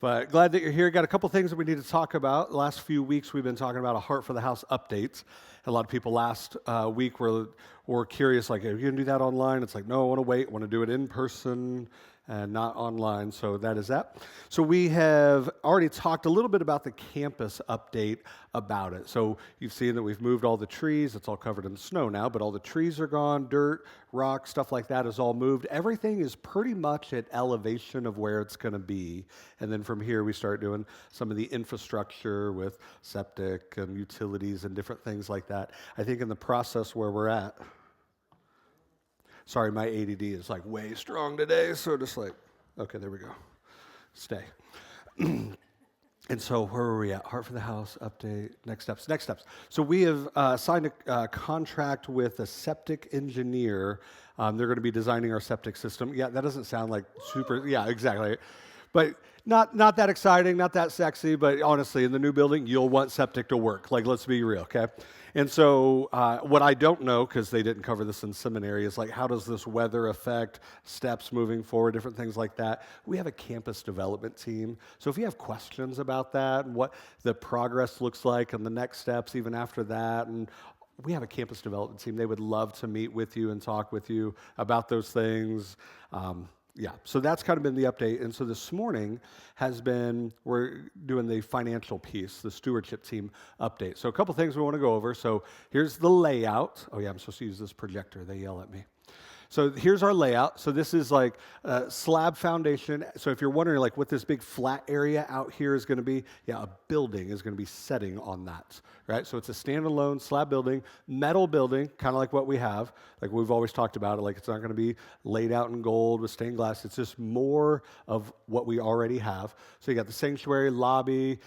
But glad that you're here. Got a couple things that we need to talk about. The last few weeks, we've been talking about a Heart for the House updates. A lot of people last week were curious, like, are you going to do that online? It's like, no, I want to wait. I want to do it in person and not online. So that is that. So we have already talked a little bit about the campus update about it. So you've seen that we've moved all the trees. It's all covered in snow now, but all the trees are gone. Dirt, rock, stuff like that is all moved. Everything is pretty much at elevation of where it's going to be. And then from here, we start doing some of the infrastructure with septic and utilities and different things like that. I think in the process where we're at, sorry, my ADD is like way strong today, so just like, okay, there we go. Stay. And so where are we at? Heart for the House, update, next steps. So we have signed a contract with a septic engineer. They're going to be designing our septic system. Yeah, that doesn't sound like super, yeah, exactly. But not that exciting, not that sexy, but honestly, in the new building, you'll want septic to work. Like, let's be real, okay? And so what I don't know, because they didn't cover this in seminary, is like, how does this weather affect steps moving forward, different things like that. We have a campus development team. So if you have questions about that and what the progress looks like and the next steps even after that, and we have a campus development team. They would love to meet with you and talk with you about those things. Yeah, so that's kind of been the update. And so this morning we're doing the financial piece, the stewardship team update. So a couple things we want to go over. So here's the layout. Oh yeah, I'm supposed to use this projector. They yell at me. So here's our layout. So this is like a slab foundation. So if you're wondering like what this big flat area out here is going to be, yeah, a building is going to be setting on that, right? So it's a standalone slab building, metal building, kind of like what we have, like we've always talked about it, like it's not going to be laid out in gold with stained glass. It's just more of what we already have. So you got the sanctuary, lobby,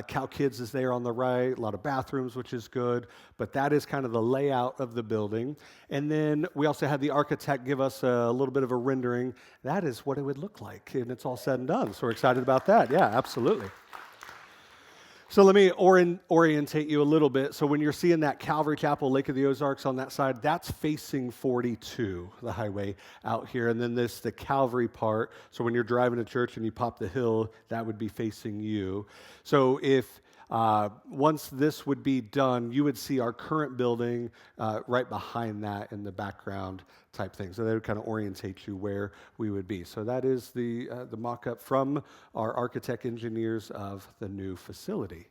Cal Kids is there on the right, a lot of bathrooms, which is good, but that is kind of the layout of the building. And then we also had the architect give us a little bit of a rendering. That is what it would look like, and it's all said and done. So we're excited about that. Yeah, absolutely. So let me orientate you a little bit. So when you're seeing that Calvary Chapel, Lake of the Ozarks on that side, that's facing 42, the highway out here. And then the Calvary part. So when you're driving to church and you pop the hill, that would be facing you. So if once this would be done, you would see our current building right behind that in the background type thing. So that would kind of orientate you where we would be. So that is the mock-up from our architect engineers of the new facility.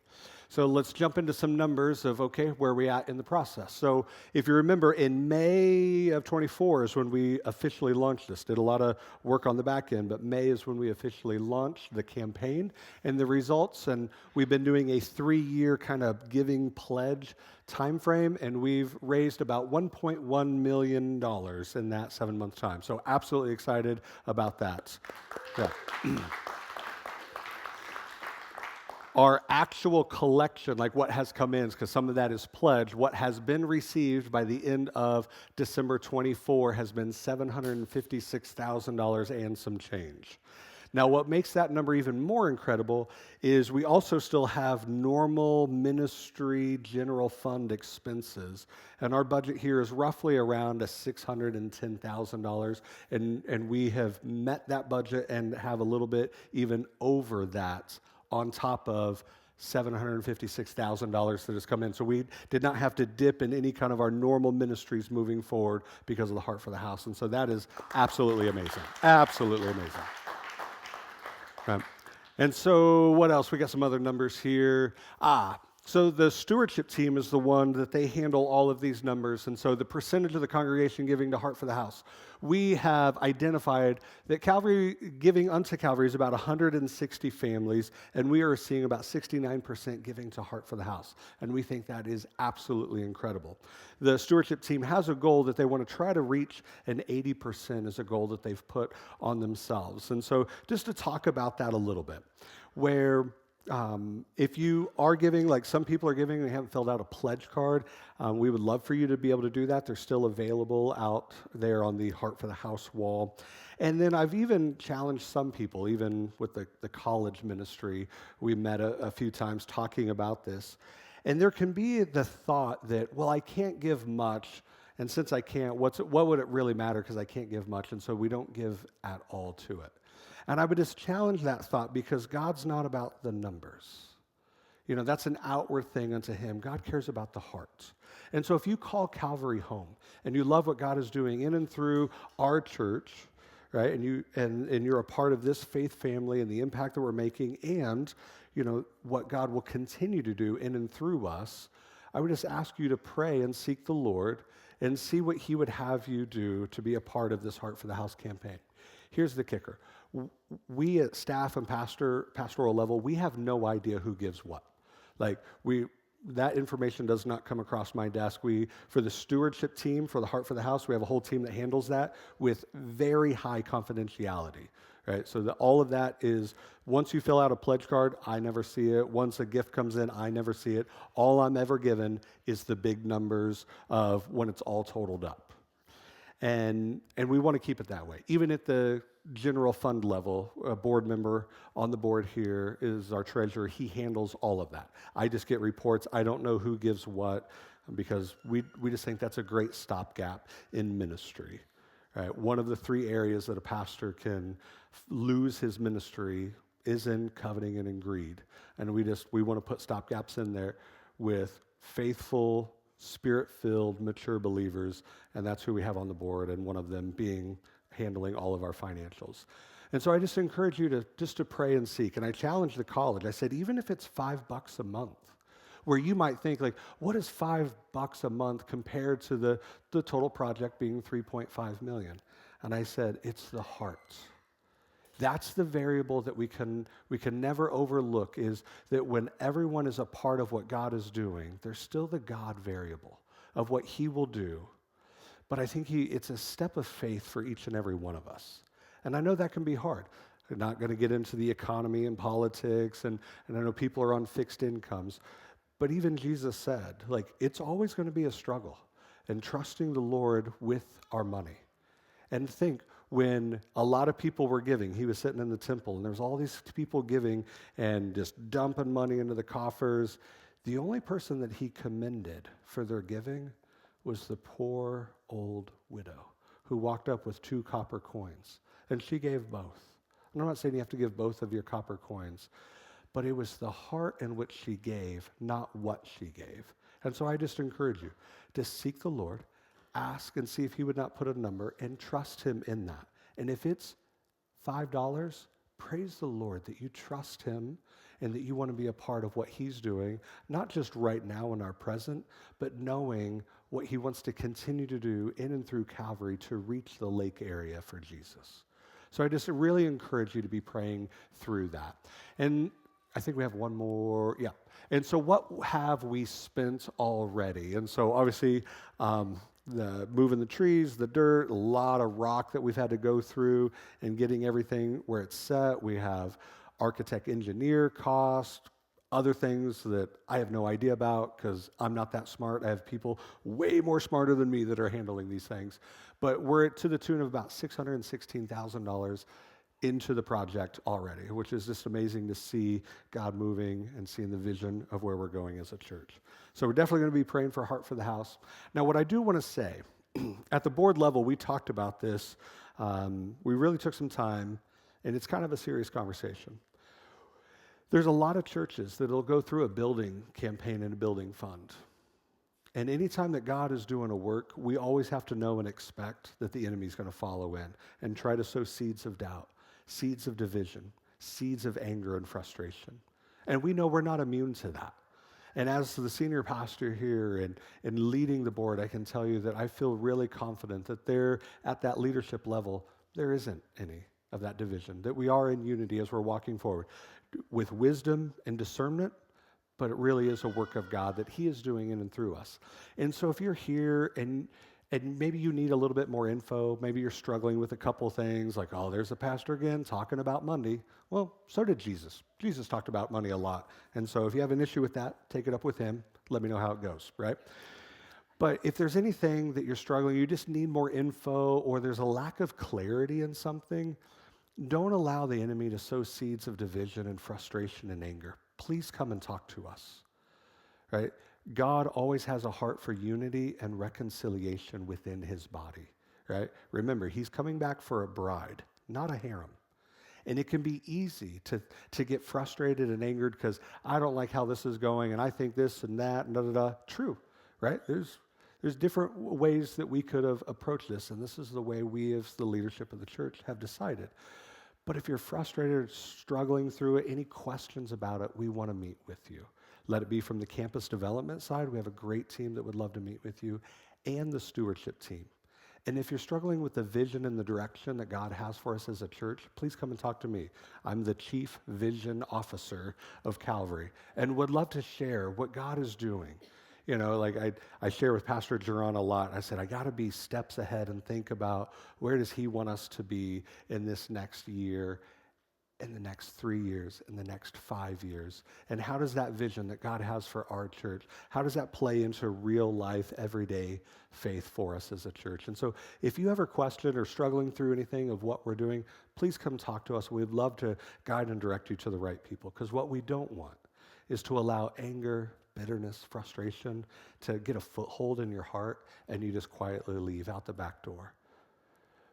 So let's jump into some numbers of, okay, where are we at in the process? So if you remember, in May of 24 is when we officially launched this. Did a lot of work on the back end, but May is when we officially launched the campaign and the results. And we've been doing a 3-year kind of giving pledge time frame, and we've raised about $1.1 million in that 7-month time. So absolutely excited about that. Yeah. Our actual collection, like what has come in, because some of that is pledged, what has been received by the end of December 24 has been $756,000 and some change. Now, what makes that number even more incredible is we also still have normal ministry general fund expenses. And our budget here is roughly around $610,000. And we have met that budget and have a little bit even over that on top of $756,000 that has come in. So we did not have to dip in any kind of our normal ministries moving forward because of the Heart for the House. And so that is absolutely amazing. Absolutely amazing. And so what else? We got some other numbers here. So the stewardship team is the one that they handle all of these numbers. And so the percentage of the congregation giving to Heart for the House, we have identified that Calvary, giving unto Calvary is about 160 families, and we are seeing about 69% giving to Heart for the House. And we think that is absolutely incredible. The stewardship team has a goal that they want to try to reach, and 80% is a goal that they've put on themselves. And so just to talk about that a little bit, where if you are giving, like some people are giving and haven't filled out a pledge card, we would love for you to be able to do that. They're still available out there on the Heart for the House wall. And then I've even challenged some people, even with the college ministry, we met a few times talking about this. And there can be the thought that, well, I can't give much, and since I can't, what would it really matter because I can't give much, and so we don't give at all to it. And I would just challenge that thought because God's not about the numbers. You know, that's an outward thing unto him. God cares about the heart. And so if you call Calvary home and you love what God is doing in and through our church, right, and you're a part of this faith family and the impact that we're making and, you know, what God will continue to do in and through us, I would just ask you to pray and seek the Lord and see what he would have you do to be a part of this Heart for the House campaign. Here's the kicker. We at staff and pastoral level, we have no idea who gives what. Like that information does not come across my desk. For the stewardship team, for the Heart for the House, we have a whole team that handles that with very high confidentiality, right? So all of that is, once you fill out a pledge card, I never see it. Once a gift comes in, I never see it. All I'm ever given is the big numbers of when it's all totaled up. And we want to keep it that way. Even at the general fund level, a board member on the board here is our treasurer. He handles all of that. I just get reports. I don't know who gives what because we just think that's a great stopgap in ministry. Right? One of the 3 areas that a pastor can lose his ministry is in coveting and in greed. And we want to put stopgaps in there with faithful, Spirit-filled, mature believers, and that's who we have on the board, and one of them being handling all of our financials. And so I just encourage you to pray and seek. And I challenged the college. I said, even if it's $5 a month, where you might think, like, what is $5 a month compared to the total project being $3.5 million? And I said, it's the heart. That's the variable that we can never overlook, is that when everyone is a part of what God is doing, there's still the God variable of what he will do. But I think it's a step of faith for each and every one of us. And I know that can be hard. We're not going to get into the economy and politics, and I know people are on fixed incomes. But even Jesus said, like, it's always going to be a struggle, and trusting the Lord with our money. And think, when a lot of people were giving, he was sitting in the temple, and there was all these people giving and just dumping money into the coffers. The only person that he commended for their giving was the poor old widow who walked up with 2 copper coins, and she gave both. And I'm not saying you have to give both of your copper coins, but it was the heart in which she gave, not what she gave. And so I just encourage you to seek the Lord, ask and see if he would not put a number, and trust him in that. And if it's $5, praise the Lord that you trust him and that you want to be a part of what he's doing, not just right now in our present, but knowing what he wants to continue to do in and through Calvary to reach the lake area for Jesus. So I just really encourage you to be praying through that. And I think we have one more, yeah. And so what have we spent already? And so obviously, the moving the trees, the dirt, a lot of rock that we've had to go through and getting everything where it's set. We have architect engineer cost, other things that I have no idea about because I'm not that smart. I have people way more smarter than me that are handling these things. But we're to the tune of about $616,000 into the project already, which is just amazing to see God moving and seeing the vision of where we're going as a church. So we're definitely going to be praying for Heart for the House. Now, what I do want to say, at the board level, we talked about this. We really took some time, and it's kind of a serious conversation. There's a lot of churches that will go through a building campaign and a building fund. And anytime that God is doing a work, we always have to know and expect that the enemy's going to follow in and try to sow seeds of doubt, seeds of division, seeds of anger and frustration. And we know we're not immune to that. And as the senior pastor here and leading the board, I can tell you that I feel really confident that there, at that leadership level, there isn't any of that division, that we are in unity as we're walking forward with wisdom and discernment, but it really is a work of God that he is doing in and through us. And so if you're here and maybe you need a little bit more info, maybe you're struggling with a couple things like, oh, there's a pastor again talking about money. Well, so did Jesus. Jesus talked about money a lot. And so if you have an issue with that, take it up with him. Let me know how it goes, right? But if there's anything that you're struggling, you just need more info, or there's a lack of clarity in something, don't allow the enemy to sow seeds of division and frustration and anger. Please come and talk to us, right? God always has a heart for unity and reconciliation within his body, right? Remember, he's coming back for a bride, not a harem. And it can be easy to get frustrated and angered because I don't like how this is going and I think this and that and da-da-da. True, right? There's different ways that we could have approached this, and this is the way we as the leadership of the church have decided. But if you're frustrated or struggling through it, any questions about it, we want to meet with you. Let it be from the campus development side. We have a great team that would love to meet with you, and the stewardship team. And if you're struggling with the vision and the direction that God has for us as a church, please come and talk to me. I'm the Chief Vision Officer of Calvary and would love to share what God is doing. You know, like I share with Pastor Geron a lot. I said, I got to be steps ahead and think about where does he want us to be in this next year, in the next 3 years, in the next 5 years? And how does that vision that God has for our church, how does that play into real life, everyday faith for us as a church? And so if you ever question or struggling through anything of what we're doing, please come talk to us. We'd love to guide and direct you to the right people, because what we don't want is to allow anger, bitterness, frustration to get a foothold in your heart and you just quietly leave out the back door.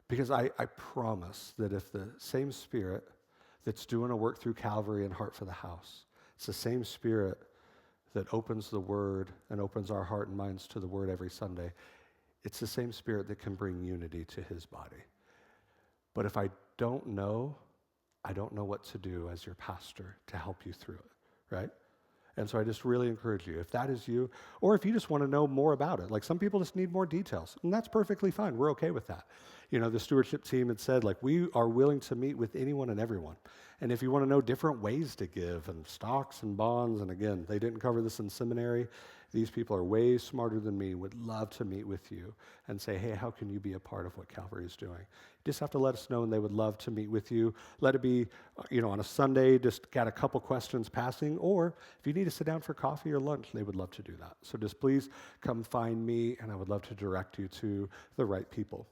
Because I promise that if the same Spirit that's doing a work through Calvary and Heart for the House, it's the same Spirit that opens the Word and opens our heart and minds to the Word every Sunday, it's the same Spirit that can bring unity to His body. But if I don't know what to do as your pastor to help you through it, right? And so I just really encourage you, if that is you, or if you just want to know more about it, like some people just need more details, and that's perfectly fine. We're okay with that. You know, the stewardship team had said, like, we are willing to meet with anyone and everyone. And if you want to know different ways to give and stocks and bonds, and again, they didn't cover this in seminary. These people are way smarter than me, would love to meet with you and say, hey, how can you be a part of what Calvary is doing? You just have to let us know, and they would love to meet with you. Let it be, on a Sunday, just got a couple questions passing, or if you need to sit down for coffee or lunch, they would love to do that. So just please come find me, and I would love to direct you to the right people.